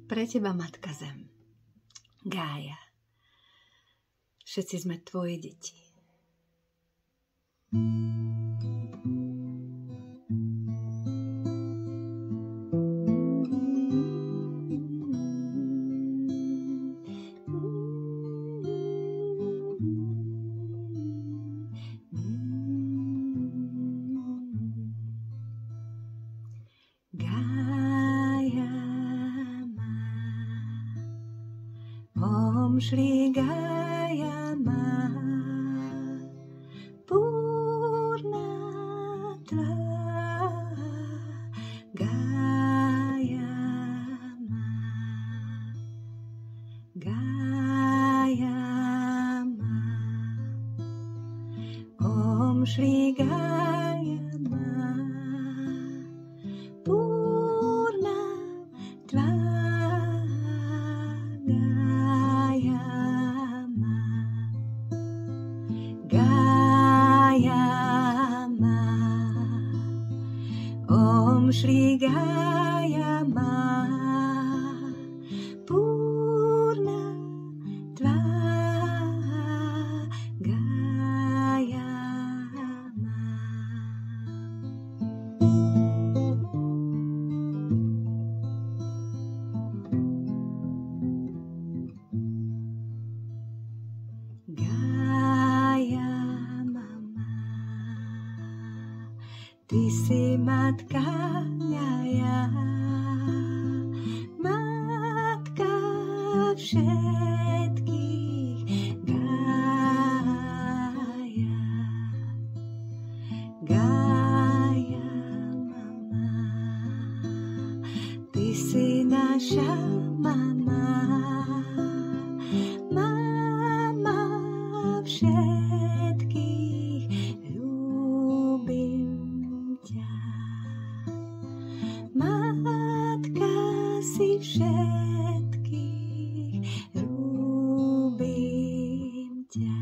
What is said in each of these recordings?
Pre teba, Matka Zem, Gája, všetci sme tvoje deti. Shri Gaya Ma Purna Tva Gaya Ma Gaya Ma Om Shri Gaya Ma Purna Tva Shri Gaya Ma Purna Tva Gaya Ma. Gaya Mama, ty si matka Gaya, matka všetkých. Gaya, Gaya Mama, ty si naša mama, mama všetkých. Ľúbim ťa, matka si všetkých, ľúbim ťa.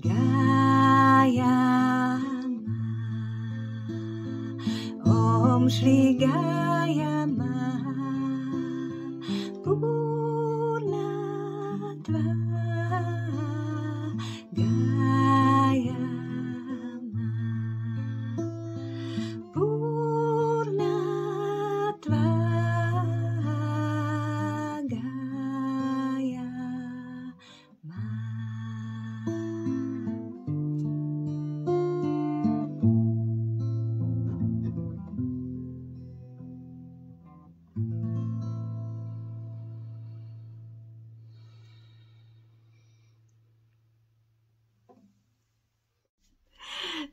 Gaya Ma, Om Shri Gaya Ma Purna Tva Gaya Ma Purna Tva Gaya Ma.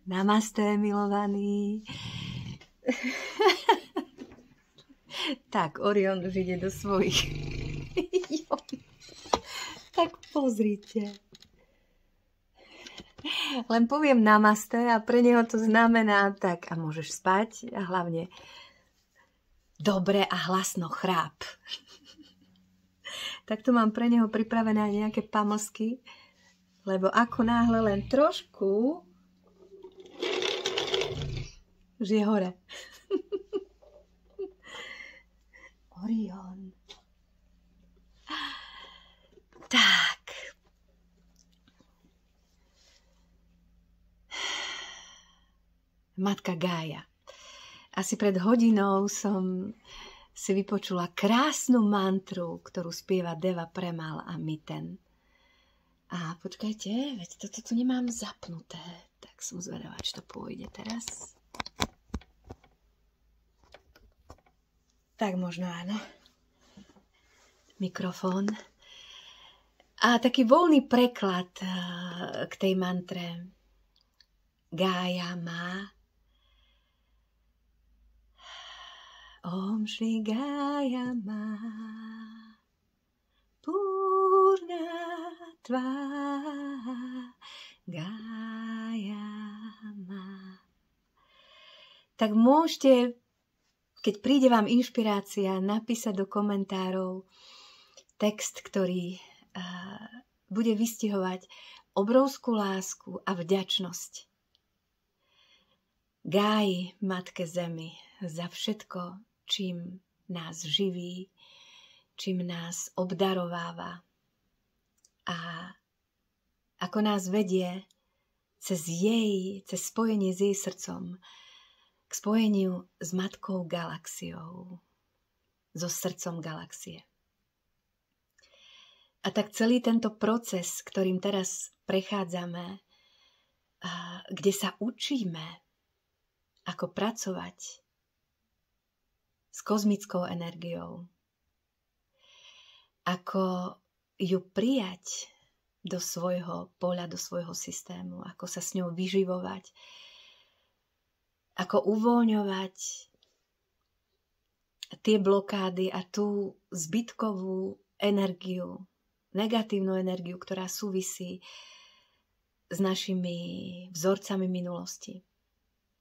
Namaste, milovaní. Tak, Orion už ide do svojich. Tak pozrite. Len poviem namaste a pre neho to znamená tak, a môžeš spať a hlavne dobre a hlasno chráp. Tak tu mám pre neho pripravené nejaké pamlsky, lebo ako náhle len trošku už je hore. Orion. Tak. Matka Gája. Asi pred hodinou som si vypočula krásnu mantru, ktorú spieva Deva Premal a Miten. A počkajte, veď toto tu nemám zapnuté. Tak som zvedavá, či to pôjde teraz. Tak možno áno. Mikrofón. A taký voľný preklad k tej mantre. Gája Ma. Om Shri Gaya Ma Purna Tva Gaya Ma. Tak môžete, keď príde vám inšpirácia, napísať do komentárov text, ktorý bude vystihovať obrovskú lásku a vďačnosť Gáji, Matke Zemi, za všetko, čím nás živí, čím nás obdarováva a ako nás vedie cez spojenie s jej srdcom k spojeniu s Matkou Galaxiou, so srdcom galaxie. A tak celý tento proces, ktorým teraz prechádzame, kde sa učíme, ako pracovať s kozmickou energiou, ako ju prijať do svojho poľa, do svojho systému, ako sa s ňou vyživovať, ako uvoľňovať tie blokády a tú zbytkovú energiu, negatívnu energiu, ktorá súvisí s našimi vzorcami minulosti.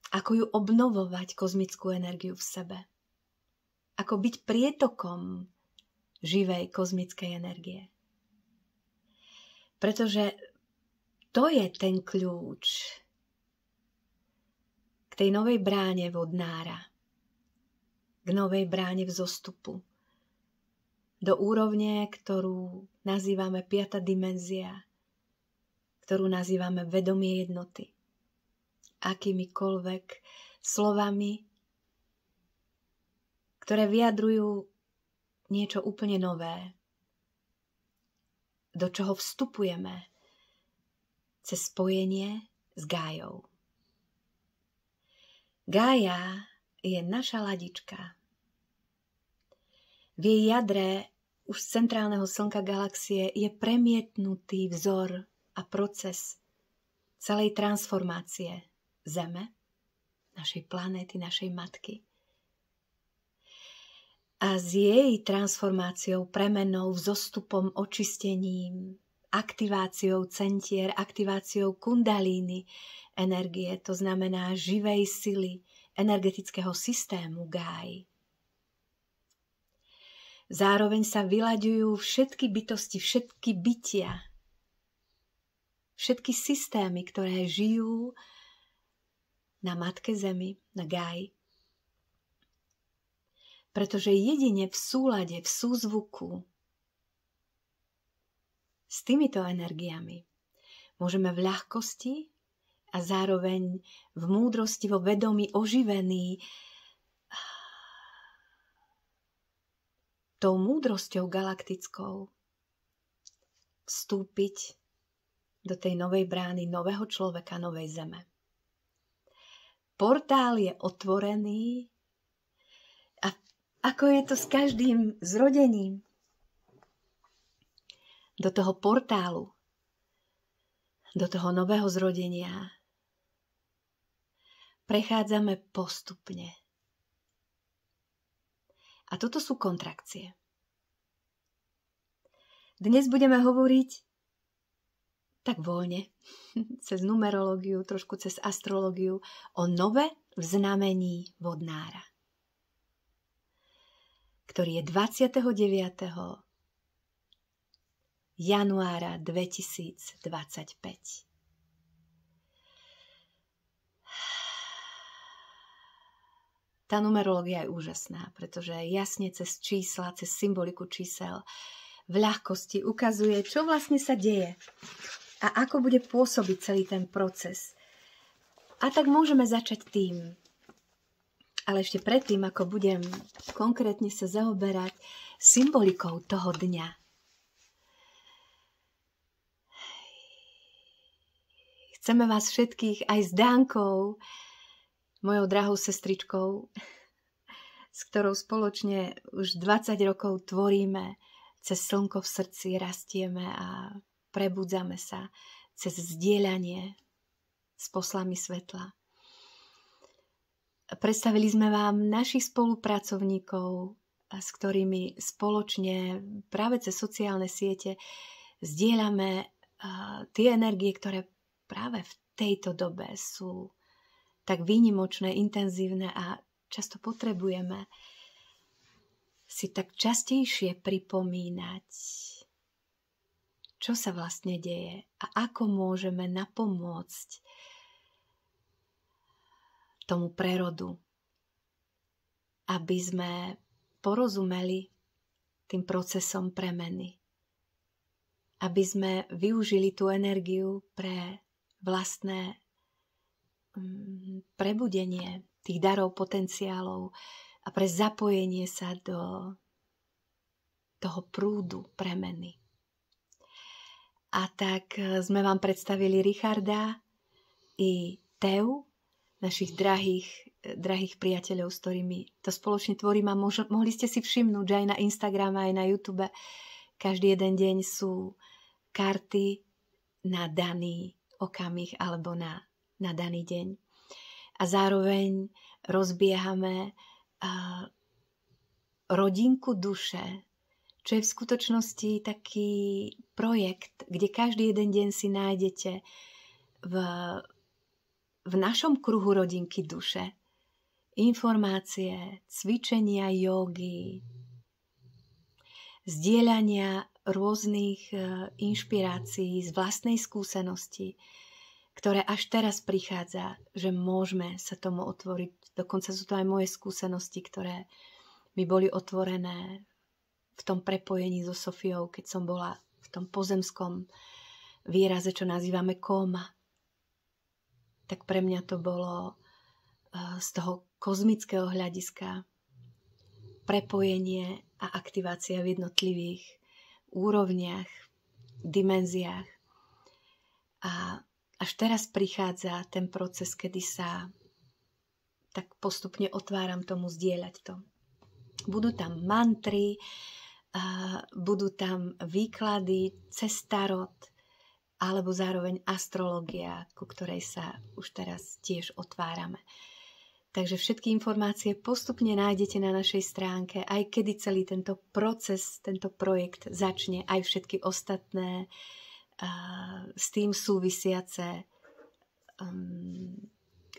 Ako ju obnovovať, kozmickú energiu v sebe. Ako byť prietokom živej kozmickej energie. Pretože to je ten kľúč k tej novej bráne vodnára, k novej bráne vzostupu, do úrovne, ktorú nazývame 5. dimenzia, ktorú nazývame vedomie jednoty. Akýmikoľvek slovami, ktoré vyjadrujú niečo úplne nové, do čoho vstupujeme cez spojenie s Gájou. Gája je naša ladička. V jej jadre už z centrálneho slnka galaxie je premietnutý vzor a proces celej transformácie Zeme, našej planéty, našej matky. A s jej transformáciou, premenou, vzostupom, očistením, aktiváciou centier, aktiváciou kundalíny energie, to znamená živej sily energetického systému Gáji. Zároveň sa vyľaďujú všetky bytosti, všetky bytia, všetky systémy, ktoré žijú na Matke Zemi, na Gáji. Pretože jedine v súlade, v súzvuku s týmito energiami môžeme v ľahkosti a zároveň v múdrosti, vo vedomí oživený tou múdrosťou galaktickou vstúpiť do tej novej brány, nového človeka, novej Zeme. Portál je otvorený a ako je to s každým zrodením, do toho portálu, do toho nového zrodenia prechádzame postupne. A toto sú kontrakcie. Dnes budeme hovoriť tak voľne, cez numerológiu, trošku cez astrológiu, o nove v znamení vodnára, ktorý je 29. januára 2025. Tá numerológia je úžasná, pretože jasne cez čísla, cez symboliku čísel v ľahkosti ukazuje, čo vlastne sa deje a ako bude pôsobiť celý ten proces. A tak môžeme začať tým. Ale ešte predtým, ako budem konkrétne sa zaoberať symbolikou toho dňa, chceme vás všetkých aj s Dánkou, mojou drahou sestričkou, s ktorou spoločne už 20 rokov tvoríme, cez slnko v srdci rastieme a prebudzame sa cez zdieľanie s poslami svetla. Predstavili sme vám našich spolupracovníkov, s ktorými spoločne práve cez sociálne siete zdieľame tie energie, ktoré práve v tejto dobe sú tak výnimočné, intenzívne a často potrebujeme si tak častejšie pripomínať, čo sa vlastne deje a ako môžeme napomôcť tomu prerodu, aby sme porozumeli tým procesom premeny, aby sme využili tú energiu pre vlastné prebudenie tých darov, potenciálov a pre zapojenie sa do toho prúdu premeny. A tak sme vám predstavili Richarda i Teu, našich drahých priateľov, s ktorými to spoločne tvorím, a mohli ste si všimnúť, že aj na Instagrame, aj na YouTube každý jeden deň sú karty na daný okamih alebo na daný deň. A zároveň rozbiehame rodinku duše, čo je v skutočnosti taký projekt, kde každý jeden deň si nájdete v našom kruhu rodinky duše informácie, cvičenia jógy, zdieľania rôznych inšpirácií z vlastnej skúsenosti, ktoré až teraz prichádza, že môžeme sa tomu otvoriť. Dokonca sú to aj moje skúsenosti, ktoré mi boli otvorené v tom prepojení so Sofiou, keď som bola v tom pozemskom výraze, čo nazývame kóma. Tak pre mňa to bolo z toho kozmického hľadiska prepojenie a aktivácia v jednotlivých úrovniach, dimenziách. A až teraz prichádza ten proces, kedy sa tak postupne otváram tomu zdieľať to. Budú tam mantry, budú tam výklady cez tarot, alebo zároveň astrológia, ku ktorej sa už teraz tiež otvárame. Takže všetky informácie postupne nájdete na našej stránke, aj kedy celý tento proces, tento projekt začne, aj všetky ostatné s tým súvisiace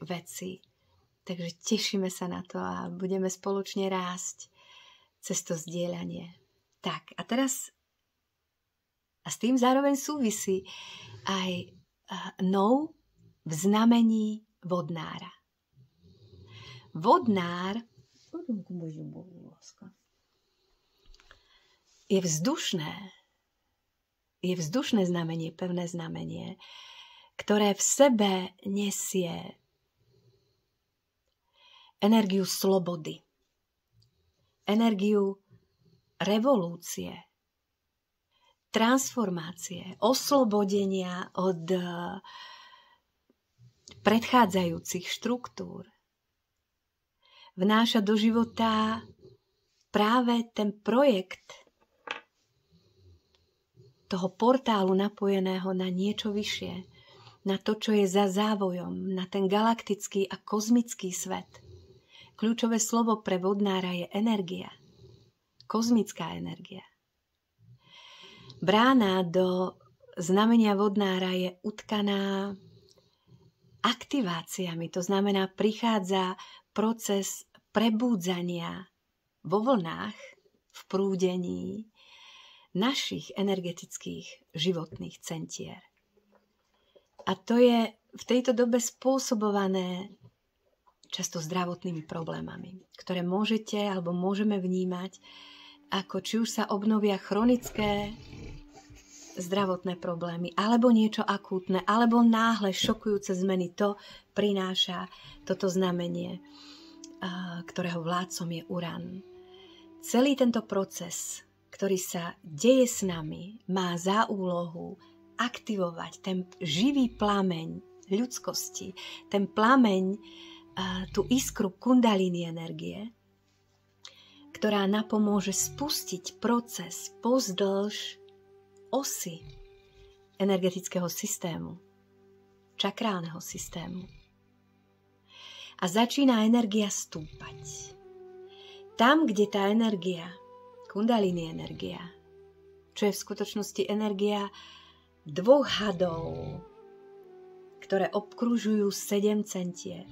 veci. Takže tešíme sa na to a budeme spoločne rásť cez to zdieľanie. Tak, a teraz a s tým zároveň súvisí aj nov v znamení vodnára. Vodnár je vzdušné znamenie, pevné znamenie, ktoré v sebe nesie energiu slobody, energiu revolúcie, transformácie, oslobodenia od predchádzajúcich štruktúr. Vnáša do života práve ten projekt toho portálu napojeného na niečo vyššie, na to, čo je za závojom, na ten galaktický a kozmický svet. Kľúčové slovo pre vodnára je energia, kozmická energia. Brána do znamenia vodnára je utkaná aktiváciami, to znamená, prichádza proces prebúdzania vo vlnách, v prúdení našich energetických životných centier. A to je v tejto dobe spôsobované často zdravotnými problémami, ktoré môžete alebo môžeme vnímať, ako či už sa obnovia chronické zdravotné problémy, alebo niečo akútne, alebo náhle šokujúce zmeny. To prináša toto znamenie, ktorého vládcom je Uran. Celý tento proces, ktorý sa deje s nami, má za úlohu aktivovať ten živý plameň ľudskosti, ten plameň, tú iskru kundalini energie, ktorá napomôže spustiť proces pozdĺž osy energetického systému, čakrálneho systému. A začína energia stúpať. Tam, kde tá energia, kundalini energia, čo je v skutočnosti energia dvoch hadov, ktoré obkružujú 7 centier,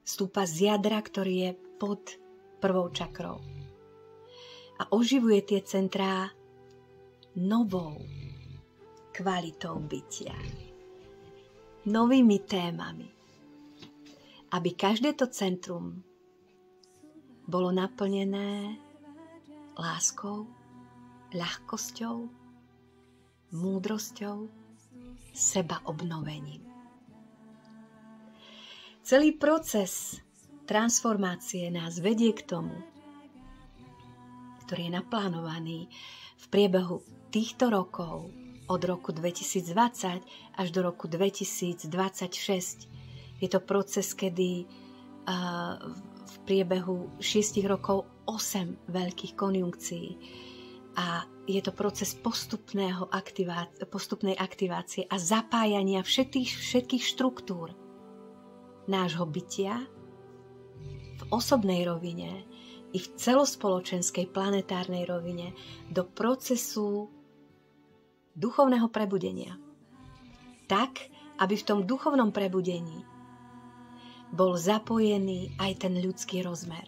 stúpa z jadra, ktorý je pod prvou čakrou. A oživuje tie centrá novou kvalitou bytia, novými témami. A aby každé to centrum bolo naplnené láskou, ľahkosťou, múdrosťou, sebaobnovením. Celý proces transformácie nás vedie k tomu, ktorý je naplánovaný v priebehu týchto rokov od roku 2020 až do roku 2026. Je to proces, kedy v priebehu 6 rokov 8 veľkých konjunkcií a je to proces postupnej aktivácie a zapájania všetkých štruktúr nášho bytia v osobnej rovine i v celospoločenskej planetárnej rovine do procesu duchovného prebudenia. Tak, aby v tom duchovnom prebudení bol zapojený aj ten ľudský rozmer.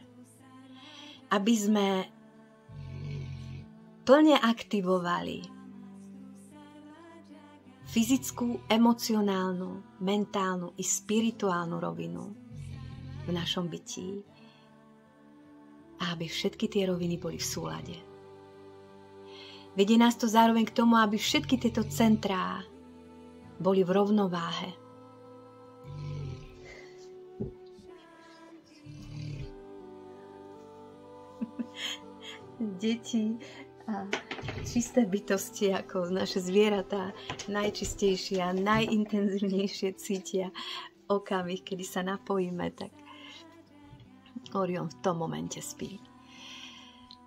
Aby sme plne aktivovali fyzickú, emocionálnu, mentálnu i spirituálnu rovinu v našom bytí a aby všetky tie roviny boli v súlade. Vedie nás to zároveň k tomu, aby všetky tieto centrá boli v rovnováhe. Deti a čisté bytosti, ako naše zvieratá, najčistejšie a najintenzívnejšie cítia okamih, kedy sa napojíme, tak Orion v tom momente spí.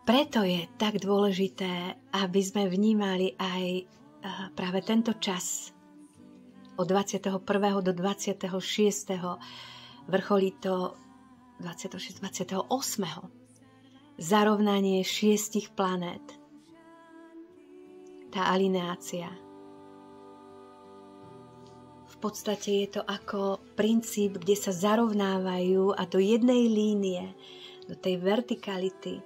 Preto je tak dôležité, aby sme vnímali aj práve tento čas od 21. do 26. vrcholí to 26. 28. Zarovnanie 6 planét. Tá alineácia. V podstate je to ako princíp, kde sa zarovnávajú a do jednej línie, do tej vertikality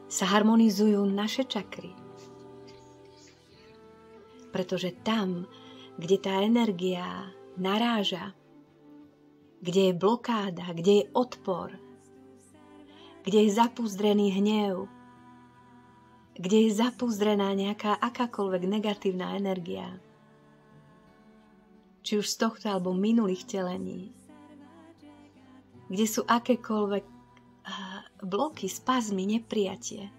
sa harmonizujú naše čakry. Pretože tam, kde tá energia naráža, kde je blokáda, kde je odpor, kde je zapúzdrený hnev, kde je zapúzdrená nejaká akákoľvek negatívna energia, či už z tohto alebo minulých telení, kde sú akékoľvek bloky, spazmy, neprijatie.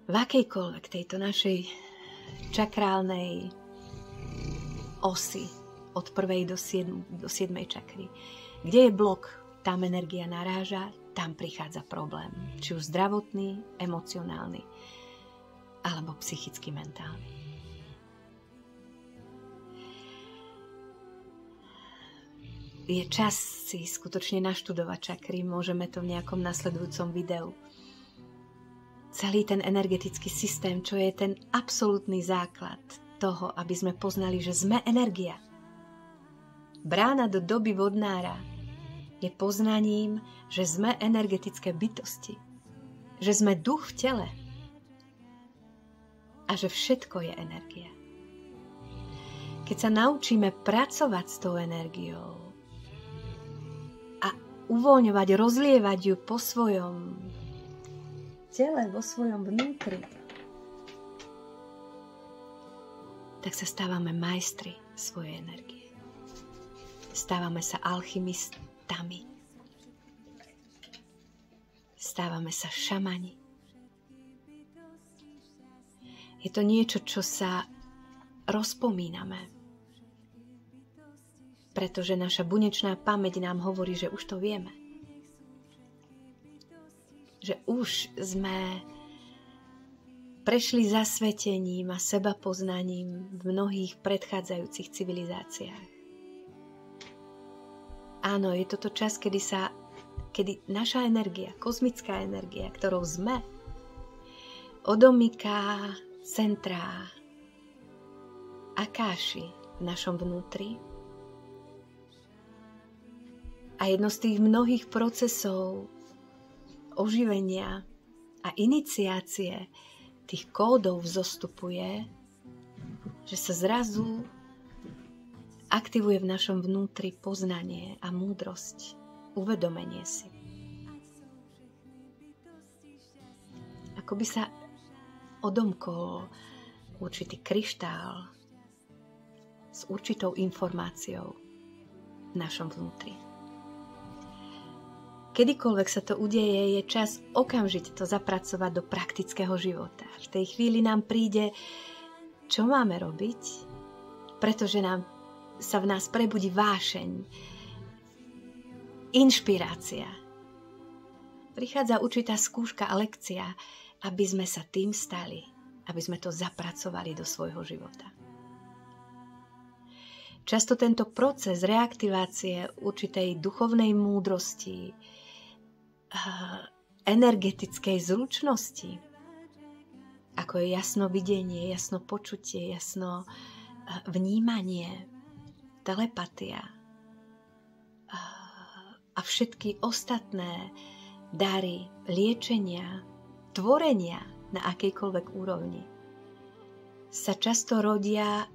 V akejkoľvek tejto našej čakrálnej osy od 1. do 7. čakry, kde je blok, tam energia naráža, tam prichádza problém. Či už zdravotný, emocionálny, alebo psychicky mentálny. Je čas si skutočne naštudovať čakry, môžeme to v nejakom nasledujúcom videu. Celý ten energetický systém, čo je ten absolútny základ toho, aby sme poznali, že sme energia. Brána do doby vodnára je poznaním, že sme energetické bytosti, že sme duch v tele a že všetko je energia. Keď sa naučíme pracovať s tou energiou a uvoľňovať, rozlievať ju po svojom tele, vo svojom vnútri, tak sa stávame majstri svojej energie. Stávame sa alchymistami. Stávame sa šamani. Je to niečo, čo sa rozpomíname. Pretože naša bunečná pamäť nám hovorí, že už to vieme. Že už sme prešli zasvetením a sebapoznaním v mnohých predchádzajúcich civilizáciách. Áno, je toto čas, kedy naša energia, kozmická energia, ktorou sme, odomyká centrá Akáši v našom vnútri. A jedno z tých mnohých procesov oživenia a iniciácie tých kódov vzostupuje, že sa zrazu aktivuje v našom vnútri poznanie a múdrosť, uvedomenie si. Ako by sa odomkol určitý kryštál s určitou informáciou v našom vnútri. Kedykoľvek sa to udeje, je čas okamžite to zapracovať do praktického života. V tej chvíli nám príde, čo máme robiť, pretože sa v nás prebudí vášeň, inšpirácia. Prichádza určitá skúška a lekcia, aby sme sa tým stali, aby sme to zapracovali do svojho života. Často tento proces reaktivácie určitej duchovnej múdrosti, energetickej zručnosti, ako je jasno videnie, jasno počutie, jasno vnímanie, telepatia a všetky ostatné dary liečenia, tvorenia na akejkoľvek úrovni sa často rodia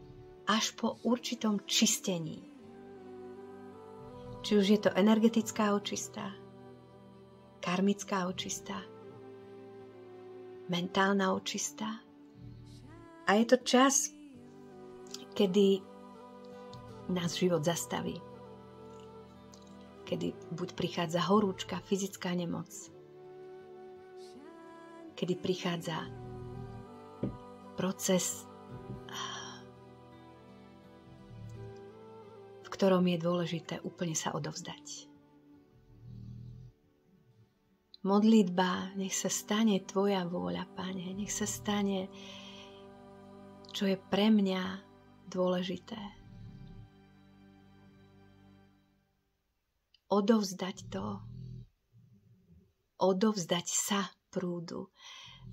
až po určitom čistení. Či už je to energetická očista, karmická očista, mentálna očista. A je to čas, kedy nás život zastaví. Kedy buď prichádza horúčka, fyzická nemoc, kedy prichádza proces, v ktorom je dôležité úplne sa odovzdať. Modlitba, nech sa stane tvoja vôľa, Pane, nech sa stane, čo je pre mňa dôležité. Odovzdať to, odovzdať sa prúdu,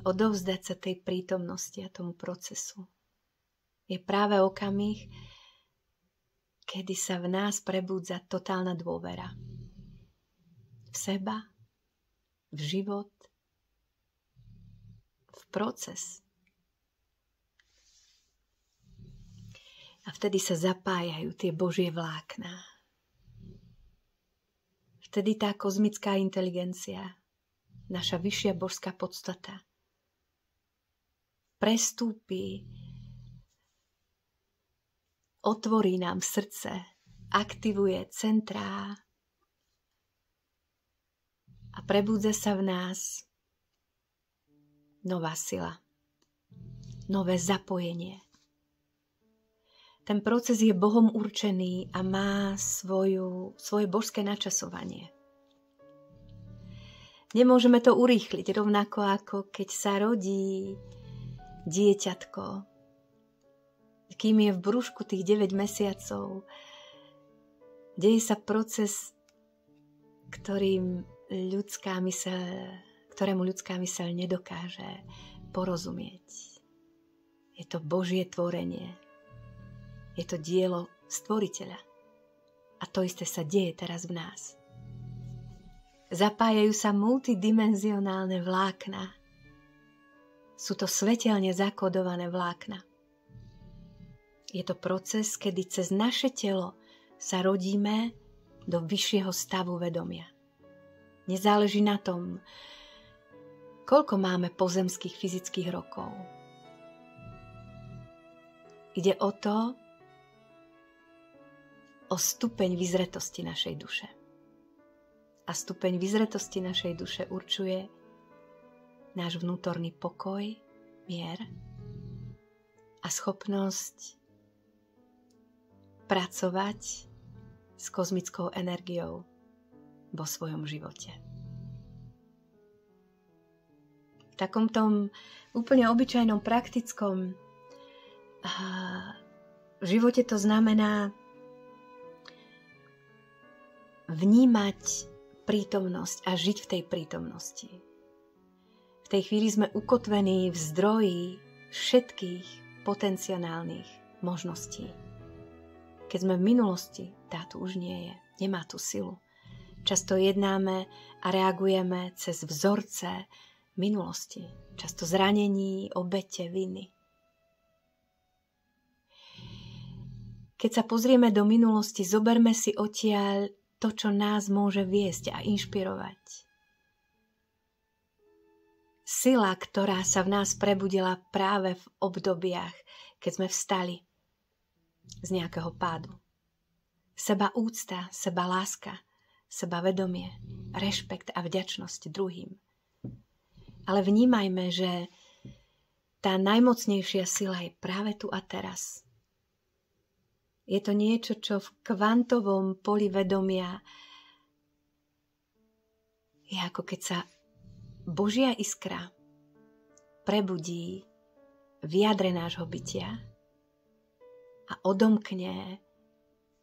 odovzdať sa tej prítomnosti a tomu procesu. Je práve okamih, kedy sa v nás prebúdza totálna dôvera. V seba, v život, v proces. A vtedy sa zapájajú tie Božie vlákna. Vtedy tá kozmická inteligencia, naša vyššia božská podstata, prestúpi, otvorí nám srdce, aktivuje centrá a prebudza sa v nás nová sila, nové zapojenie. Ten proces je Bohom určený a má svoje božské načasovanie. Nemôžeme to urýchliť, rovnako ako keď sa rodí dieťatko. Kým je v brúšku tých 9 mesiacov, deje sa proces, ktorému ľudská myseľ nedokáže porozumieť. Je to Božie tvorenie. Je to dielo stvoriteľa. A to isté sa deje teraz v nás. Zapájajú sa multidimenzionálne vlákna. Sú to svetelne zakodované vlákna. Je to proces, kedy cez naše telo sa rodíme do vyššieho stavu vedomia. Nezáleží na tom, koľko máme pozemských fyzických rokov. Ide o stupeň vyzretosti našej duše. A stupeň vyzretosti našej duše určuje náš vnútorný pokoj, mier a schopnosť pracovať s kozmickou energiou vo svojom živote. V takomto úplne obyčajnom, praktickom živote to znamená vnímať prítomnosť a žiť v tej prítomnosti. V tej chvíli sme ukotvení v zdroji všetkých potenciálnych možností. Keď sme v minulosti, tá tu už nie je, nemá tú silu. Často jednáme a reagujeme cez vzorce minulosti. Často zranení, obete, viny. Keď sa pozrieme do minulosti, zoberme si odtiaľ to, čo nás môže viesť a inšpirovať. Sila, ktorá sa v nás prebudila práve v obdobiach, keď sme vstali z nejakého pádu. Seba úcta, seba láska, seba vedomie, rešpekt a vďačnosť druhým. Ale vnímajme, že tá najmocnejšia sila je práve tu a teraz. Je to niečo, čo v kvantovom poli vedomia je ako keď sa Božia iskra prebudí v jadre nášho bytia a odomkne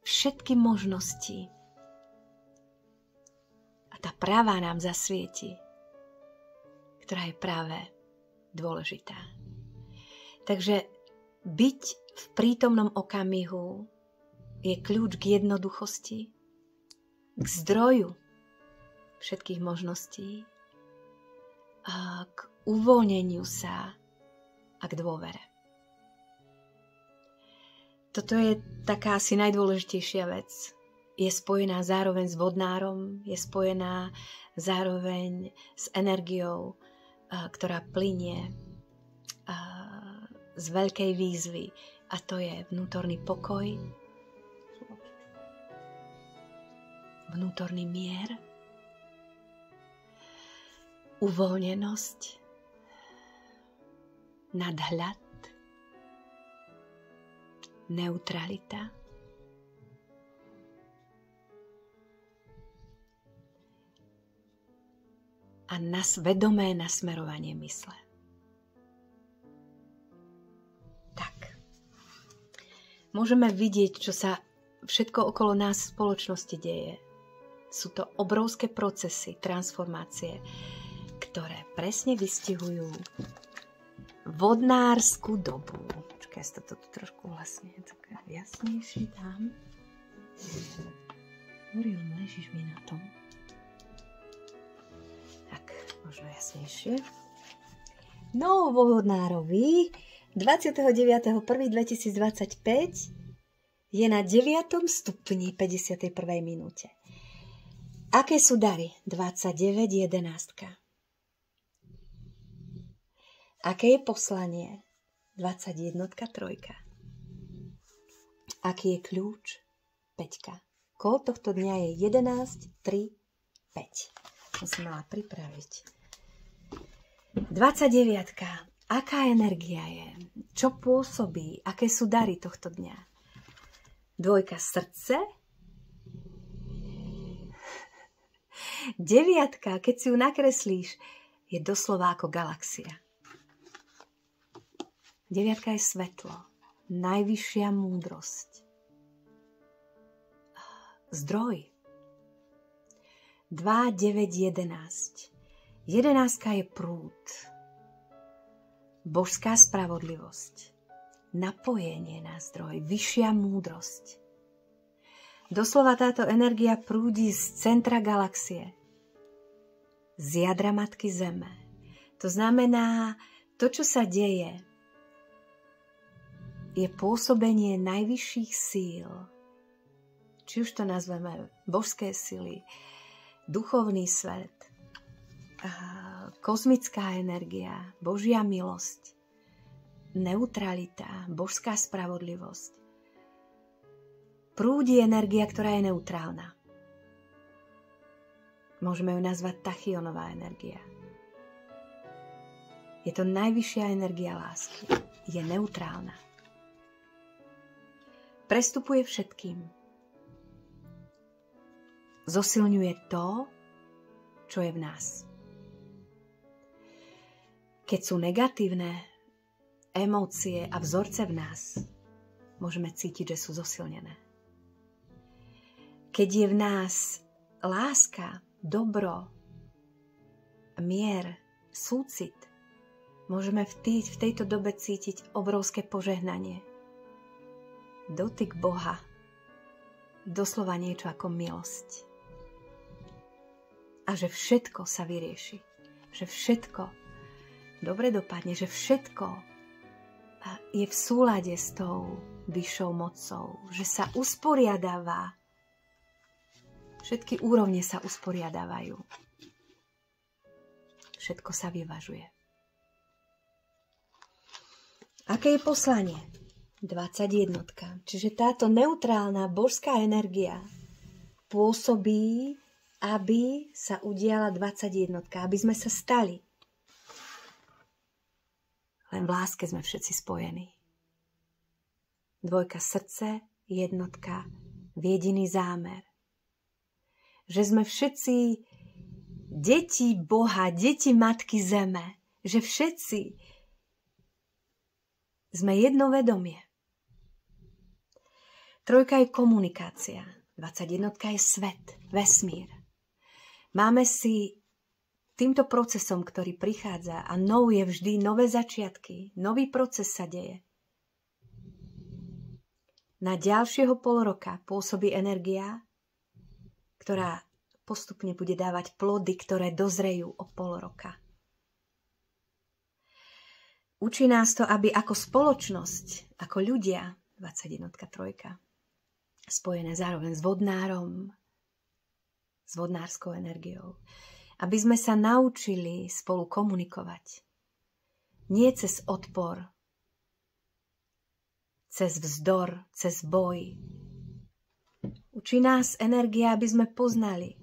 všetky možnosti a tá práva nám zasvieti, ktorá je práve dôležitá. Takže byť v prítomnom okamihu je kľúč k jednoduchosti, k zdroju všetkých možností a k uvoľneniu sa a k dôvere. Toto je taká asi najdôležitejšia vec. Je spojená zároveň s vodnárom, je spojená zároveň s energiou, ktorá plynie z veľkej výzvy, a to je vnútorný pokoj, vnútorný mier, uvoľnenosť, nadhľad, neutralita a vedomé nasmerovanie mysle. Tak. Môžeme vidieť, čo sa všetko okolo nás v spoločnosti deje. Sú to obrovské procesy, transformácie, ktoré presne vystihujú vodnárskú dobu. Počkaj, ja si to tu trošku vlastne také jasnejšie dám. Orion, ležíš mi na tom. Tak, možno jasnejšie. No, vo vodnárovi 29.1.2025 je na 9. stupni 51. minúte. Aké sú dary? 29.11. Aké je poslanie? 21.3. Aký je kľúč? 5. Kód tohto dňa je 11.3.5. To som mala pripraviť. 29. Aká energia je? Čo pôsobí? Aké sú dary tohto dňa? 2. Srdce. 9. Keď si ju nakreslíš, je doslova ako galaxia. 9. je svetlo, najvyššia múdrosť. Zdroj. 2, 9, 11. 11 je prúd. Božská spravodlivosť. Napojenie na zdroj, vyššia múdrosť. Doslova táto energia prúdi z centra galaxie, z jadra Matky Zeme. To znamená, to, čo sa deje, je pôsobenie najvyšších síl. Či už to nazveme božské sily, duchovný svet, kozmická energia, Božia milosť, neutralita, božská spravodlivosť. Prúdi energia, ktorá je neutrálna. Môžeme ju nazvať tachyonová energia. Je to najvyššia energia lásky. Je neutrálna. Prestupuje všetkým. Zosilňuje to, čo je v nás. Keď sú negatívne emócie a vzorce v nás, môžeme cítiť, že sú zosilnené. Keď je v nás láska, dobro, mier, súcit, môžeme v tejto dobe cítiť obrovské požehnanie. Dotyk Boha, doslova niečo ako milosť. A že všetko sa vyrieši, že všetko dobre dopadne, že všetko je v súlade s tou vyššou mocou, že sa usporiadáva. Všetky úrovne sa usporiadávajú. Všetko sa vyvažuje. Aké je poslanie? 21. Čiže táto neutrálna božská energia pôsobí, aby sa udiala 21. Aby sme sa stali. Len v láske sme všetci spojení. 2 srdce, 1 v jediný zámer. Že sme všetci deti Boha, deti Matky Zeme. Že všetci sme jedno vedomie. 3 je komunikácia. 21 je svet, vesmír. Máme si týmto procesom, ktorý prichádza, a je vždy nové začiatky, nový proces sa deje. Na ďalšieho polroka pôsobí energia, ktorá postupne bude dávať plody, ktoré dozrejú o pol roka. Učí nás to, aby ako spoločnosť, ako ľudia, 21 3, spojené zároveň s vodnárom, s vodnárskou energiou, aby sme sa naučili spolu komunikovať. Nie cez odpor, cez vzdor, cez boj. Učí nás energia, aby sme poznali,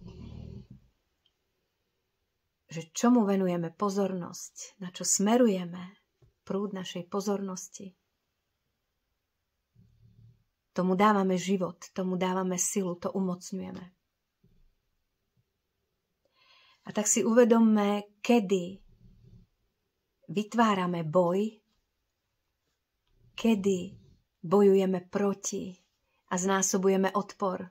že čomu venujeme pozornosť, na čo smerujeme prúd našej pozornosti. Tomu dávame život, tomu dávame silu, to umocňujeme. A tak si uvedomme, kedy vytvárame boj, kedy bojujeme proti a znásobujeme odpor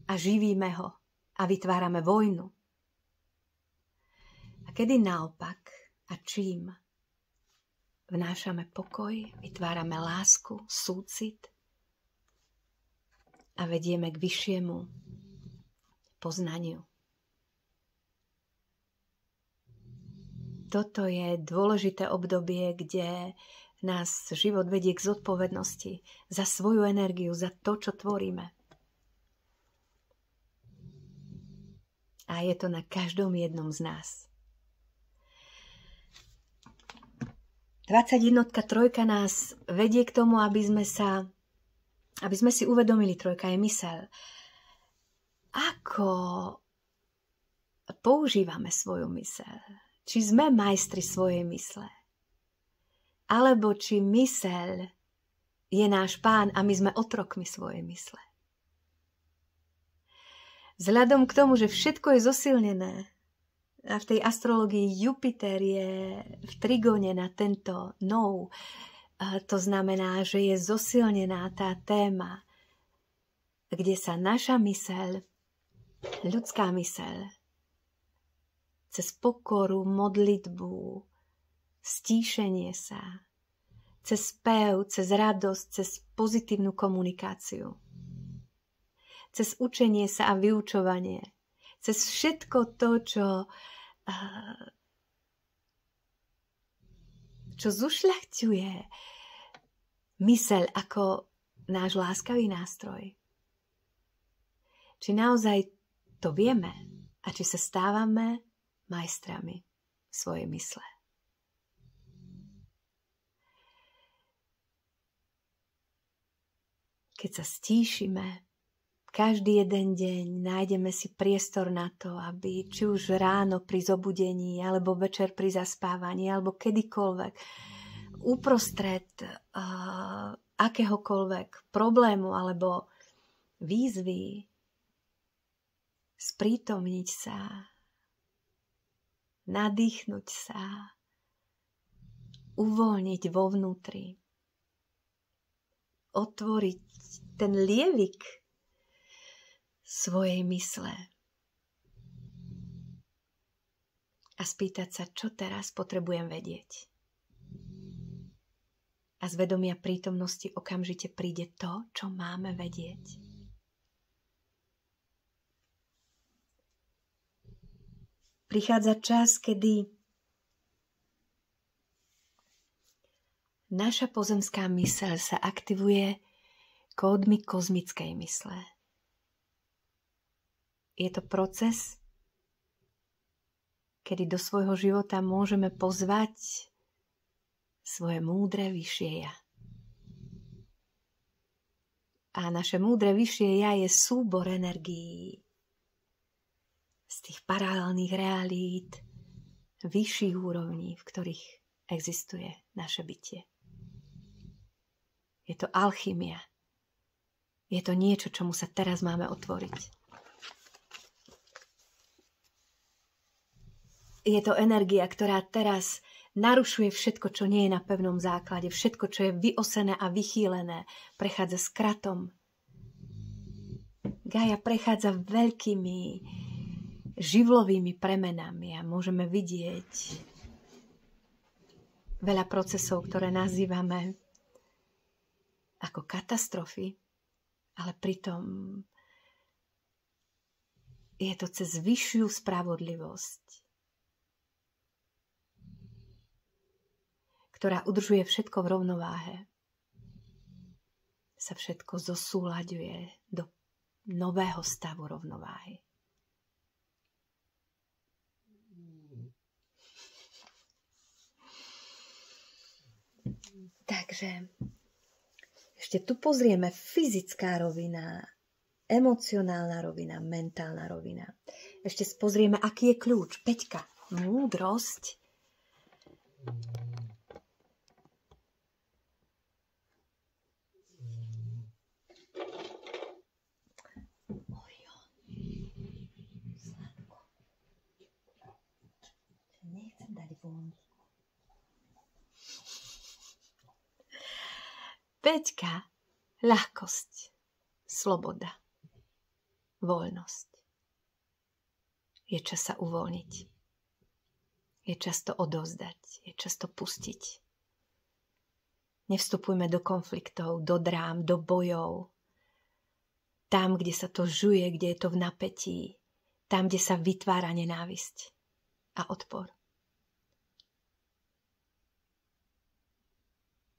a živíme ho a vytvárame vojnu. A kedy naopak a čím vnášame pokoj, vytvárame lásku, súcit a vedieme k vyššiemu poznaniu. Toto je dôležité obdobie, kde nás život vedie k zodpovednosti za svoju energiu, za to, čo tvoríme. A je to na každom jednom z nás. 21 3 nás vedie k tomu, aby sme si uvedomili, 3 je myseľ. Ako používame svoju myseľ? Či sme majstri svojej mysle? Alebo či myseľ je náš pán a my sme otrokmi svojej mysle? Vzhľadom k tomu, že všetko je zosilnené, a v tej astrológii Jupiter je v trigóne na tento nou, to znamená, že je zosilnená tá téma, kde sa naša myseľ, ľudská myseľ, cez pokoru, modlitbu, stíšenie sa, cez spev, cez radosť, cez pozitívnu komunikáciu, cez učenie sa a vyučovanie, cez všetko to, čo zušľachťuje myseľ ako náš láskavý nástroj. Či naozaj to vieme a či sa stávame majstrami svojej mysle. Keď sa stíšime, každý jeden deň nájdeme si priestor na to, aby či už ráno pri zobudení, alebo večer pri zaspávaní, alebo kedykoľvek, uprostred akéhokoľvek problému alebo výzvy, sprítomniť sa, nadýchnuť sa, uvoľniť vo vnútri, otvoriť ten lievik svojej mysle a spýtať sa, čo teraz potrebujem vedieť. A z vedomia prítomnosti okamžite príde to, čo máme vedieť. Prichádza čas, kedy naša pozemská myseľ sa aktivuje kódmi kozmickej mysle. Je to proces, kedy do svojho života môžeme pozvať svoje múdre vyššie ja. A naše múdre vyššie ja je súbor energií z tých paralelných realít, vyšších úrovní, v ktorých existuje naše bytie. Je to alchymia. Je to niečo, čomu sa teraz máme otvoriť. Je to energia, ktorá teraz narušuje všetko, čo nie je na pevnom základe, všetko, čo je vyosené a vychýlené, prechádza skratom. Gaia prechádza veľkými živlovými premenami a môžeme vidieť veľa procesov, ktoré nazývame ako katastrofy, ale pritom je to cez vyššiu spravodlivosť, ktorá udržuje všetko v rovnováhe. Sa všetko zosúľaďuje do nového stavu rovnováhy. Takže ešte tu pozrieme fyzická rovina, emocionálna rovina, mentálna rovina. Ešte pozrieme, aký je kľúč. 5. Múdrosť. Nechcem dať von. 5. Ľahkosť, sloboda, voľnosť. Je čas sa uvoľniť. Je čas to odovzdať. Je čas to pustiť. Nevstupujme do konfliktov, do drám, do bojov. Tam, kde sa to žuje, kde je to v napätí. Tam, kde sa vytvára nenávisť a odpor.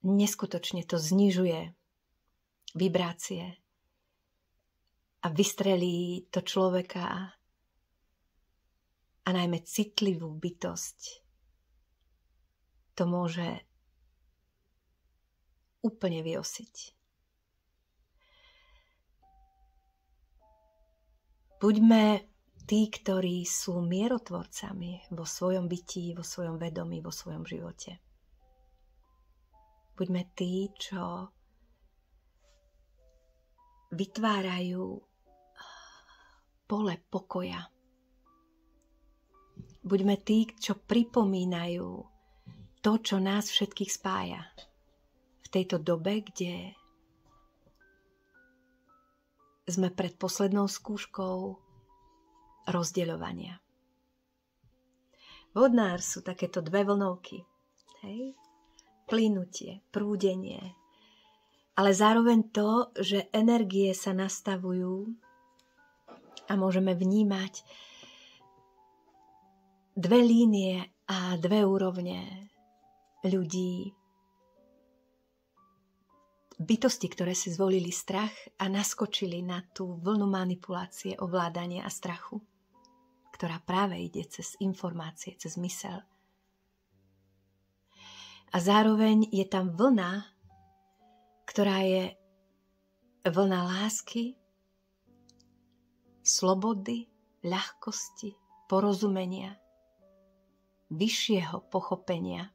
Neskutočne to znižuje vibrácie a vystrelí to človeka a najmä citlivú bytosť. To môže úplne vyosiť. Buďme tí, ktorí sú mierotvorcami vo svojom bytí, vo svojom vedomí, vo svojom živote. Buďme tí, čo vytvárajú pole pokoja. Buďme tí, čo pripomínajú to, čo nás všetkých spája. V tejto dobe, kde sme pred poslednou skúškou rozdeľovania. Vodnár sú takéto dve vlnovky. Hej? Plynutie, prúdenie, ale zároveň to, že energie sa nastavujú a môžeme vnímať dve línie a dve úrovne ľudí, bytosti, ktoré si zvolili strach a naskočili na tú vlnu manipulácie, ovládania a strachu, ktorá práve ide cez informácie, cez myseľ. A zároveň je tam vlna, ktorá je vlna lásky, slobody, ľahkosti, porozumenia, vyššieho pochopenia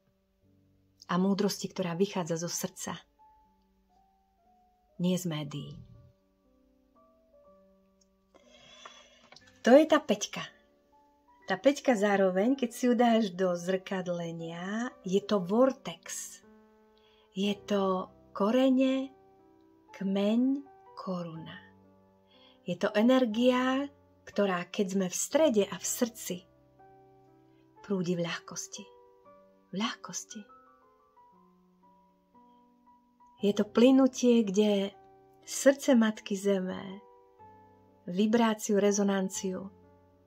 a múdrosti, ktorá vychádza zo srdca, nie z médií. To je tá 5. Tá 5 zároveň, keď si ju dáš do zrkadlenia, je to vortex. Je to korene, kmeň, koruna. Je to energia, ktorá keď sme v strede a v srdci, prúdi v ľahkosti. V ľahkosti. Je to plynutie, kde srdce Matky Zeme, vibráciu, rezonanciu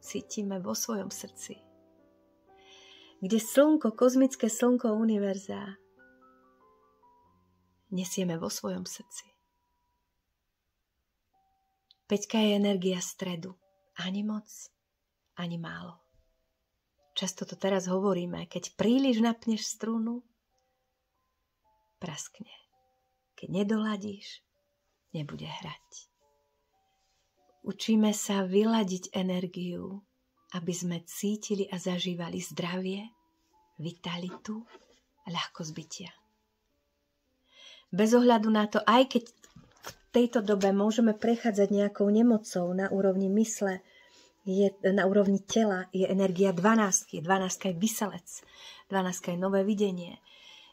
cítime vo svojom srdci. Kde slnko, kozmické slnko univerza nesieme vo svojom srdci. 5 je energia stredu. Ani moc, ani málo. Často to teraz hovoríme, keď príliš napneš strunu, praskne. Keď nedoladíš, nebude hrať. Učíme sa vyladiť energiu, aby sme cítili a zažívali zdravie, vitalitu a ľahkosť bytia. Bez ohľadu na to, aj keď v tejto dobe môžeme prechádzať nejakou nemocou na úrovni mysle, na úrovni tela, je energia 12. 12 je vyselec, 12 je nové videnie.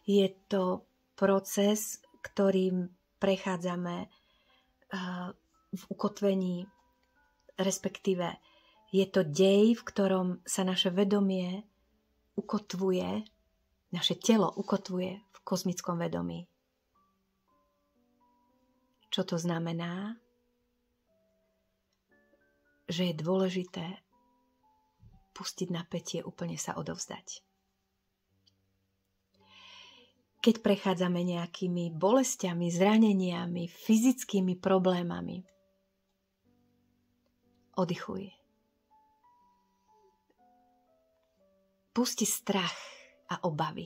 Je to proces, ktorým prechádzame v ukotvení, respektíve je to dej, v ktorom sa naše vedomie ukotvuje, naše telo ukotvuje v kozmickom vedomí. Čo to znamená? Že je dôležité pustiť napätie, úplne sa odovzdať. Keď prechádzame nejakými bolestiami, zraneniami, fyzickými problémami, oddychuj. Pusti strach a obavy.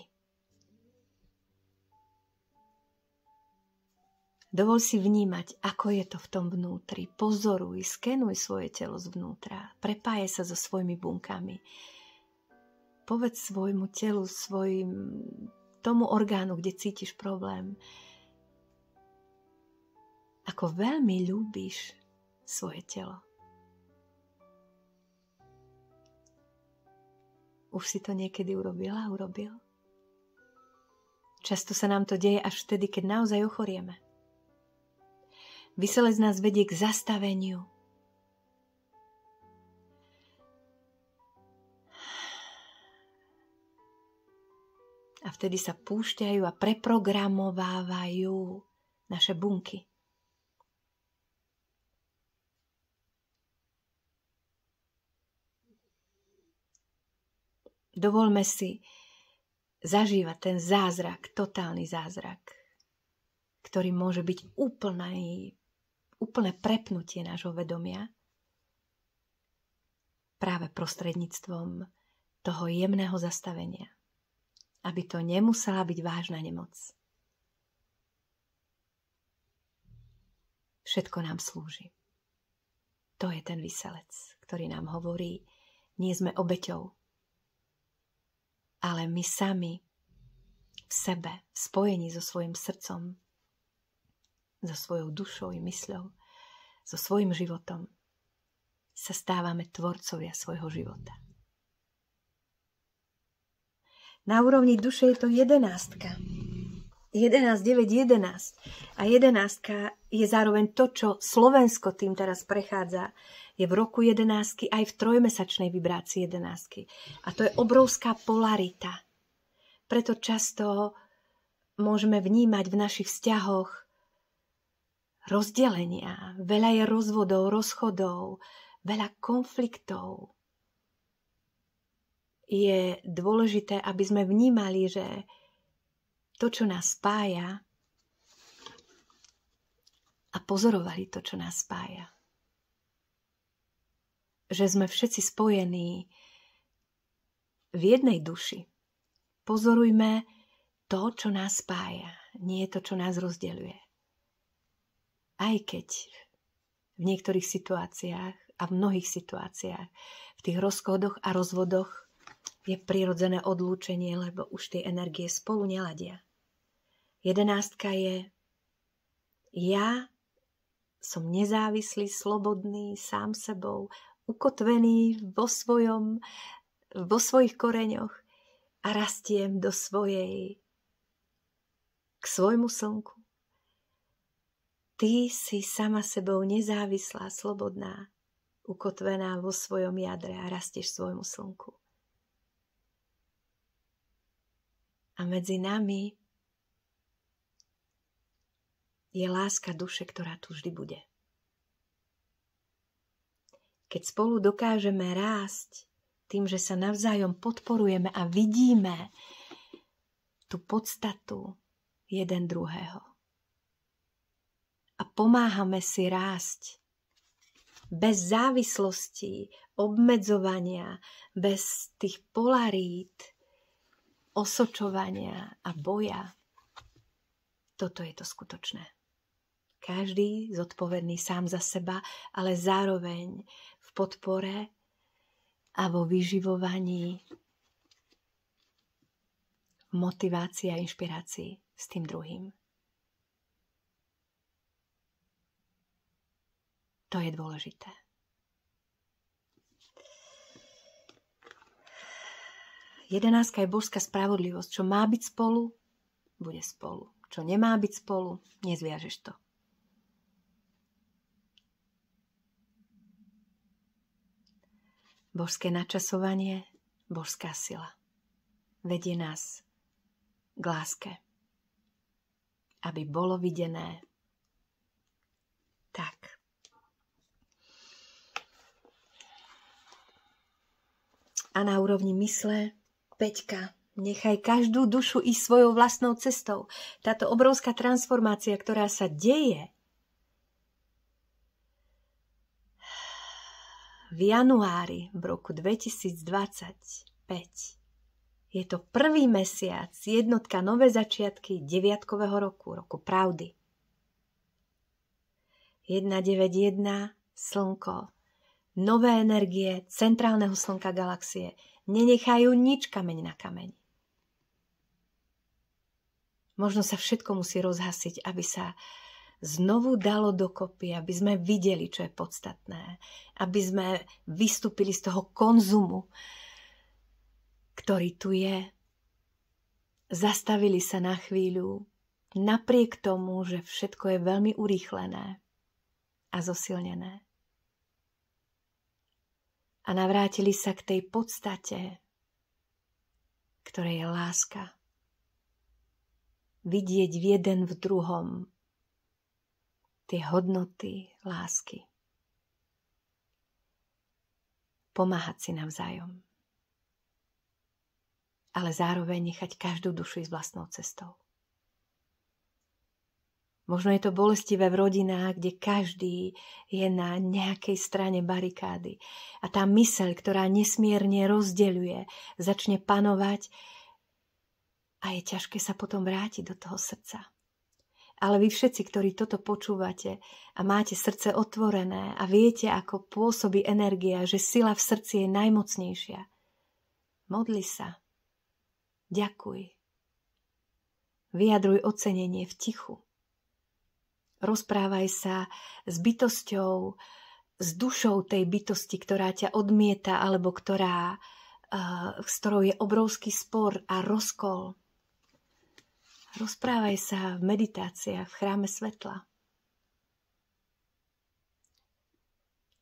Dovol si vnímať, ako je to v tom vnútri. Pozoruj, skenuj svoje telo zvnútra. Prepájaj sa so svojimi bunkami. Povedz svojmu telu, tomu orgánu, kde cítiš problém, ako veľmi ľúbiš svoje telo. Už si to niekedy urobil? Často sa nám to deje až vtedy, keď naozaj ochorieme. Vyselec nás vedie k zastaveniu. A vtedy sa púšťajú a preprogramovávajú naše bunky. Dovolme si zažívať ten zázrak, totálny zázrak, ktorý môže byť úplné prepnutie nášho vedomia práve prostredníctvom toho jemného zastavenia, aby to nemusela byť vážna nemoc. Všetko nám slúži. To je ten vyselec, ktorý nám hovorí, nie sme obeťou, ale my sami v sebe, v spojení so svojím srdcom, so svojou dušou i mysľou, so svojím životom, sa stávame tvorcovia svojho života. Na úrovni duše je to 11. 11, 9, 11. A 11 je zároveň to, čo Slovensko tým teraz prechádza. Je v roku 11 aj v trojmesačnej vibrácii 11. A to je obrovská polarita. Preto často môžeme vnímať v našich vzťahoch rozdelenia. Veľa je rozvodov, rozchodov, veľa konfliktov. Je dôležité, aby sme vnímali, že to, čo nás spája, a pozorovali to, čo nás spája. Že sme všetci spojení v jednej duši. Pozorujme to, čo nás spája, nie to, čo nás rozdeľuje. Aj keď v niektorých situáciách a v mnohých situáciách, v tých rozchodoch a rozvodoch je prirodzené odlúčenie, lebo už tie energie spolu neladia. 11 je ja som nezávislý, slobodný, sám sebou, ukotvený vo svojich koreňoch a rastiem k svojmu slnku. Ty si sama sebou nezávislá, slobodná, ukotvená vo svojom jadre a rastieš svojmu slnku. A medzi nami je láska duše, ktorá tu vždy bude. Keď spolu dokážeme rásť tým, že sa navzájom podporujeme a vidíme tú podstatu jeden druhého, a pomáhame si rásť. Bez závislostí, obmedzovania, bez tých polarít, osočovania a boja. Toto je to skutočné. Každý zodpovedný sám za seba, ale zároveň v podpore a vo vyživovaní, motivácii a inšpirácii s tým druhým. To je dôležité. Jedenástka je božská spravodlivosť. Čo má byť spolu, bude spolu. Čo nemá byť spolu, nezviažeš to. Božské načasovanie, božská sila. Vedie nás k láske. Aby bolo videné tak. A na úrovni mysle, Peťka, nechaj každú dušu ísť svojou vlastnou cestou. Táto obrovská transformácia, ktorá sa deje v januári v roku 2025, je to prvý mesiac, jednotka nové začiatky 9-kového roku, roku pravdy. 191, slnko. Nové energie centrálneho slnka galaxie nenechajú nič kameň na kameň. Možno sa všetko musí rozhasiť, aby sa znovu dalo dokopy, aby sme videli, čo je podstatné, aby sme vystúpili z toho konzumu, ktorý tu je. Zastavili sa na chvíľu, napriek tomu, že všetko je veľmi urýchlené a zosilnené. A navrátili sa k tej podstate, ktorej je láska. Vidieť v jeden v druhom tie hodnoty lásky. Pomáhať si navzájom. Ale zároveň nechať každú dušu ísť vlastnou cestou. Možno je to bolestivé v rodinách, kde každý je na nejakej strane barikády. A tá myseľ, ktorá nesmierne rozdeľuje, začne panovať a je ťažké sa potom vrátiť do toho srdca. Ale vy všetci, ktorí toto počúvate a máte srdce otvorené a viete, ako pôsobí energia, že sila v srdci je najmocnejšia, modli sa, ďakuj, vyjadruj ocenenie v tichu. Rozprávaj sa s bytosťou, s dušou tej bytosti, ktorá ťa odmieta, alebo s ktorou je obrovský spor a rozkol. Rozprávaj sa v meditáciách, v chráme svetla.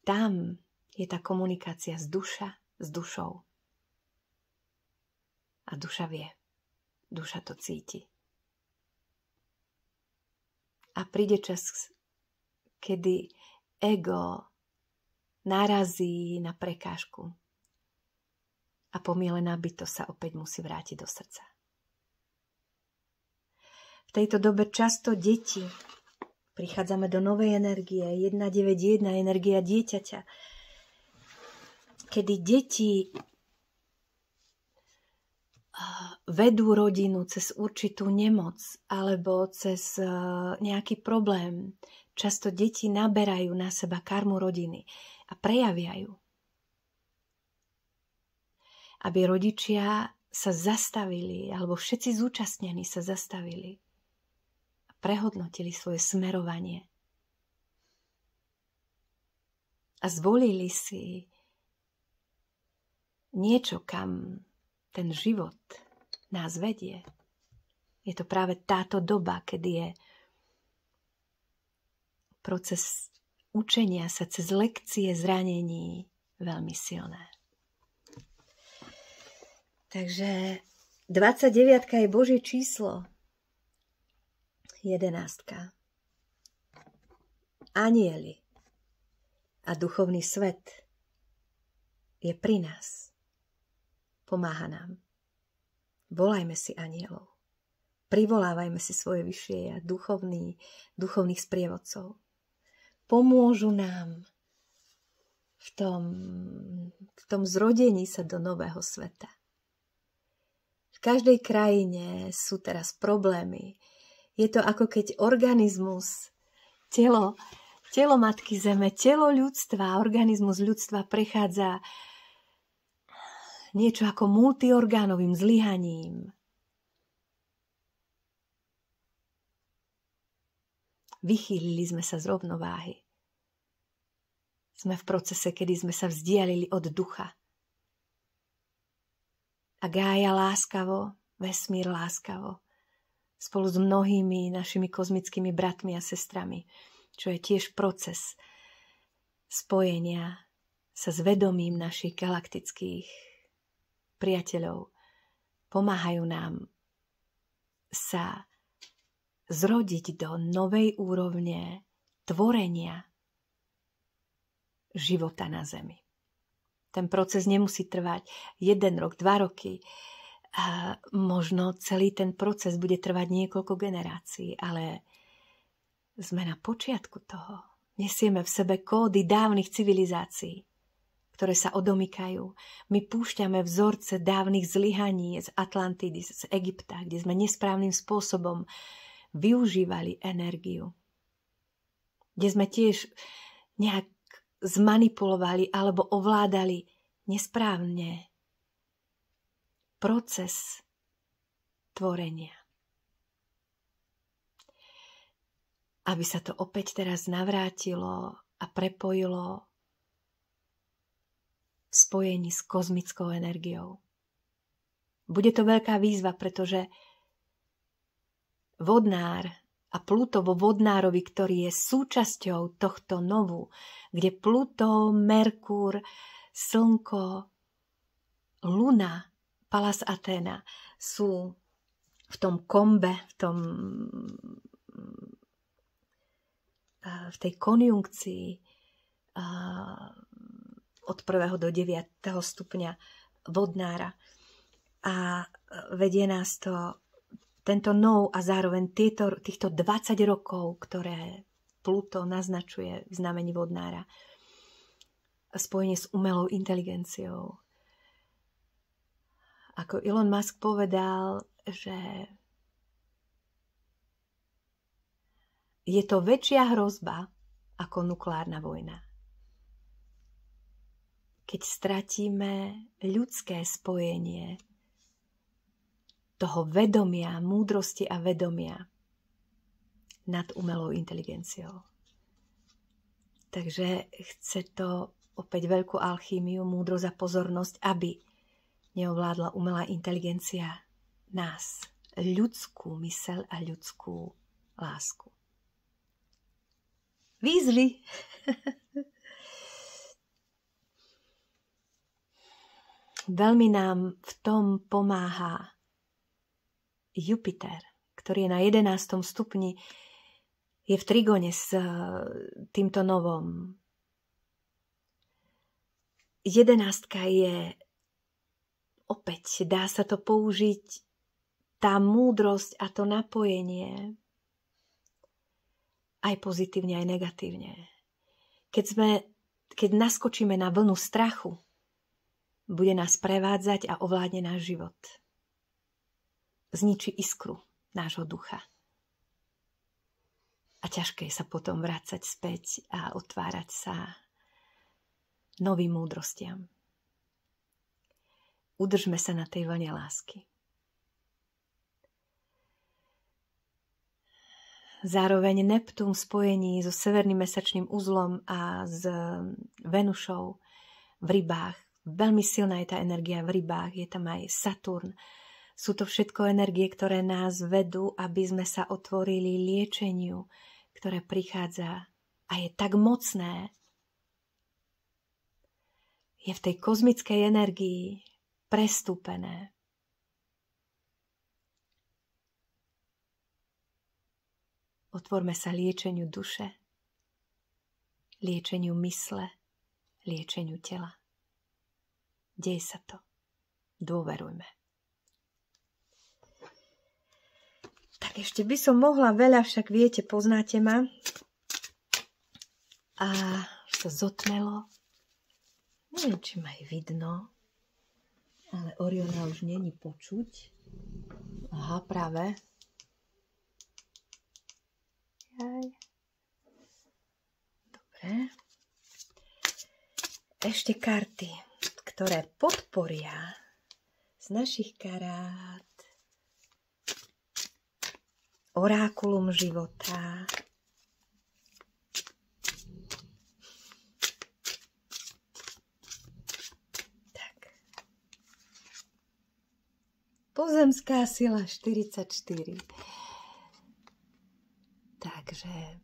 Tam je tá komunikácia z duša s dušou. A duša vie. Duša to cíti. A príde čas, kedy ego narazí na prekážku a pomielená bytosť sa opäť musí vrátiť do srdca. V tejto dobe často deti, prichádzame do novej energie, 191, energia dieťaťa, kedy deti vedú rodinu cez určitú nemoc alebo cez nejaký problém. Často deti naberajú na seba karmu rodiny a prejavia ju. Aby rodičia sa zastavili, alebo všetci zúčastnení sa zastavili a prehodnotili svoje smerovanie. A zvolili si niečo, kam ten život nás vedie. Je to práve táto doba, kedy je proces učenia sa cez lekcie zranení veľmi silné. Takže 29 je Božie číslo. 11. Anjeli a duchovný svet je pri nás. Pomáha nám. Volajme si anjelov. privolávajme si svoje vyššie ja, duchovných sprievodcov. Pomôžu nám v tom zrodení sa do nového sveta. V každej krajine sú teraz problémy. Je to ako keď organizmus, telo Matky Zeme, telo ľudstva, organizmus ľudstva prechádza niečo ako multiorgánovým zlyhaním. Vychýlili sme sa z rovnováhy. Sme v procese, kedy sme sa vzdialili od ducha. A Gája láskavo, vesmír láskavo, spolu s mnohými našimi kozmickými bratmi a sestrami, čo je tiež proces spojenia sa s vedomím našich galaktických priateľov, pomáhajú nám sa zrodiť do novej úrovne tvorenia života na Zemi. Ten proces nemusí trvať 1 rok, 2 roky. A možno celý ten proces bude trvať niekoľko generácií, ale sme na počiatku toho. Nesieme v sebe kódy dávnych civilizácií, ktoré sa odomykajú. My púšťame vzorce dávnych zlyhaní z Atlantidy, z Egypta, kde sme nesprávnym spôsobom využívali energiu. Kde sme tiež nejak zmanipulovali alebo ovládali nesprávne proces tvorenia. Aby sa to opäť teraz navrátilo a prepojilo v spojení s kozmickou energiou. Bude to veľká výzva, pretože Vodnár a Pluto vo Vodnárovi, ktorý je súčasťou tohto novu, kde Pluto, Merkur, Slnko, Luna, Pallas Athéna sú v tom kombe, v tej konjunkcii od 1. do 9. stupňa Vodnára. A vedie nás to tento nov a zároveň týchto 20 rokov, ktoré Pluto naznačuje v znamení Vodnára, spojenie s umelou inteligenciou. Ako Elon Musk povedal, že je to väčšia hrozba ako nukleárna vojna. Keď stratíme ľudské spojenie toho vedomia, múdrosti a vedomia nad umelou inteligenciou. Takže chce to opäť veľkú alchýmiu, múdrosť a pozornosť, aby neovládla umelá inteligencia nás, ľudskú myseľ a ľudskú lásku. Výzvy! Veľmi nám v tom pomáha Jupiter, ktorý je na 11. stupni, je v trigone s týmto novom. 11 je opäť, dá sa to použiť, tá múdrosť a to napojenie aj pozitívne, aj negatívne. Keď naskočíme na vlnu strachu, bude nás prevádzať a ovládne náš život. Zničí iskru nášho ducha. A ťažké je sa potom vrácať späť a otvárať sa novým múdrostiam. Udržme sa na tej vlne lásky. Zároveň Neptún v spojení so severným mesačným uzlom a s Venušou v rybách. Veľmi silná je tá energia v rybách, je tam aj Saturn. Sú to všetko energie, ktoré nás vedú, aby sme sa otvorili liečeniu, ktoré prichádza a je tak mocné. Je v tej kozmickej energii prestúpené. Otvorme sa liečeniu duše, liečeniu mysle, liečeniu tela. Deje sa to. Dôverujme. Tak ešte by som mohla veľa, však viete, poznáte ma. A sa zotmelo. Neviem, či ma aj vidno, ale Oriona už není počuť. Aha, práve. Jaj. Dobre. Ešte karty, ktoré podporia z našich karát orákulum života. Tak. Pozemská sila 44. Takže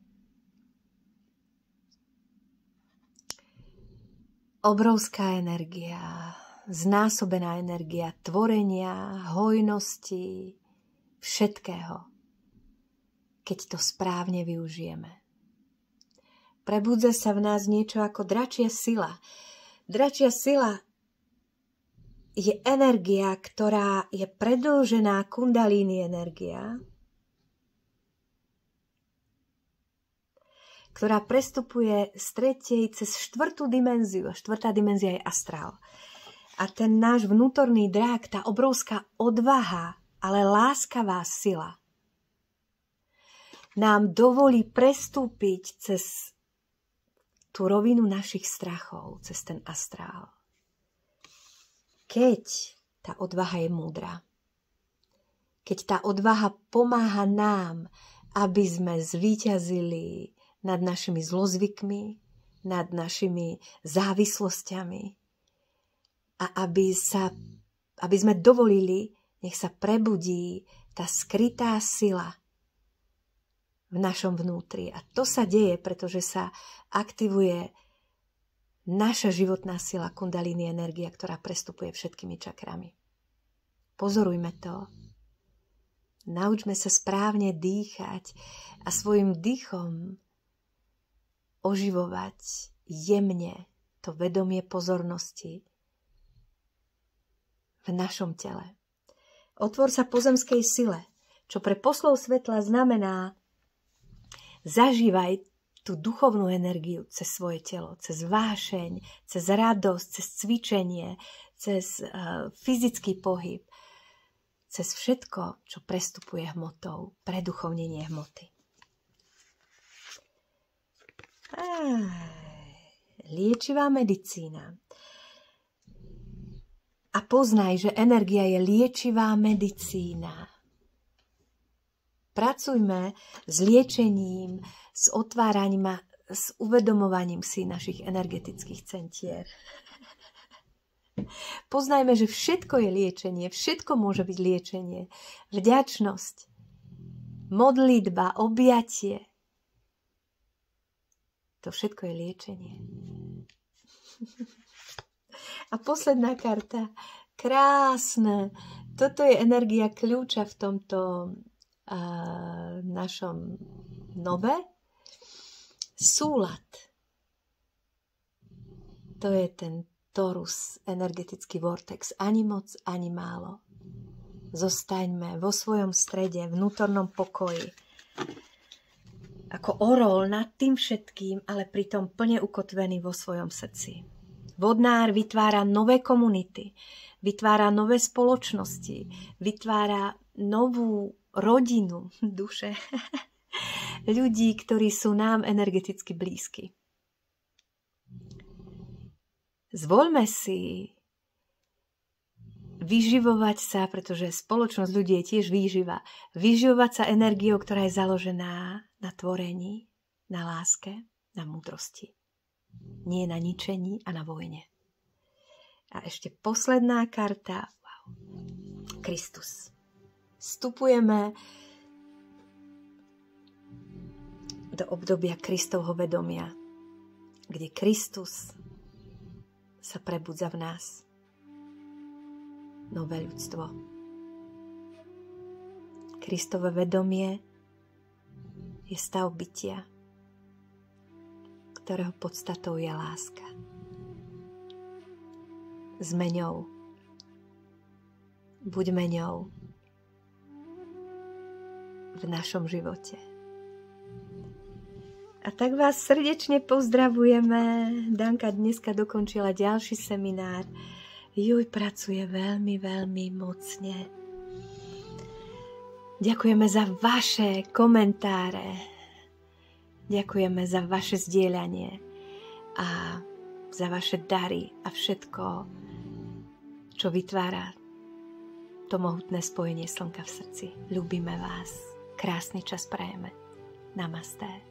obrovská energia, znásobená energia tvorenia, hojnosti, všetkého, keď to správne využijeme. Prebudza sa v nás niečo ako dračia sila. Dračia sila je energia, ktorá je predĺžená kundalíny energia, ktorá prestupuje z 3. cez 4. dimenziu. 4. dimenzia je astrál. A ten náš vnútorný drák, tá obrovská odvaha, ale láskavá sila, nám dovolí prestúpiť cez tú rovinu našich strachov, cez ten astrál. Keď tá odvaha je múdra, keď tá odvaha pomáha nám, aby sme zvíťazili nad našimi zlozvykmi, nad našimi závislosťami a aby sme dovolili, nech sa prebudí tá skrytá sila v našom vnútri. A to sa deje, pretože sa aktivuje naša životná sila, kundalíny energia, ktorá prestupuje všetkými čakrami. Pozorujme to. Naučme sa správne dýchať a svojim dýchom oživovať jemne to vedomie pozornosti v našom tele. Otvor sa pozemskej sile, čo pre poslov svetla znamená zažívaj tú duchovnú energiu cez svoje telo, cez vášeň, cez radosť, cez cvičenie, cez fyzický pohyb, cez všetko, čo prestupuje hmotou, preduchovnenie hmoty. Liečivá medicína. A poznaj, že energia je liečivá medicína. Pracujme s liečením, s otváraním a s uvedomovaním si našich energetických centier. Poznajme, že všetko je liečenie, všetko môže byť liečenie. Vďačnosť, modlitba, objatie. To všetko je liečenie. A posledná karta. Krásne. Toto je energia kľúča v tomto našom nove. Súlad. To je ten torus, energetický vortex. Ani moc, ani málo. Zostaňme vo svojom strede, vnútornom pokoji. Ako orol nad tým všetkým, ale pritom plne ukotvený vo svojom srdci. Vodnár vytvára nové komunity, vytvára nové spoločnosti, vytvára novú rodinu duše ľudí, ktorí sú nám energeticky blízki. Zvoľme si vyživovať sa, pretože spoločnosť ľudí je tiež výživa. Vyživovať sa energiou, ktorá je založená na tvorení, na láske, na múdrosti. Nie na ničení a na vojne. A ešte posledná karta. Wow. Kristus. Vstupujeme do obdobia Kristovho vedomia, kde Kristus sa prebudza v nás. Nové ľudstvo. Kristovo vedomie je stav bytia, ktorého podstatou je láska. Sme ňou. Buďme ňou. v našom živote. A tak vás srdečne pozdravujeme. Danka dneska dokončila ďalší seminár. Juj pracuje veľmi, veľmi mocne. Ďakujeme za vaše komentáre. Ďakujeme za vaše zdieľanie a za vaše dary a všetko, čo vytvára to mohutné spojenie slnka v srdci. Ľúbime vás. Krásny čas prajeme. Namaste.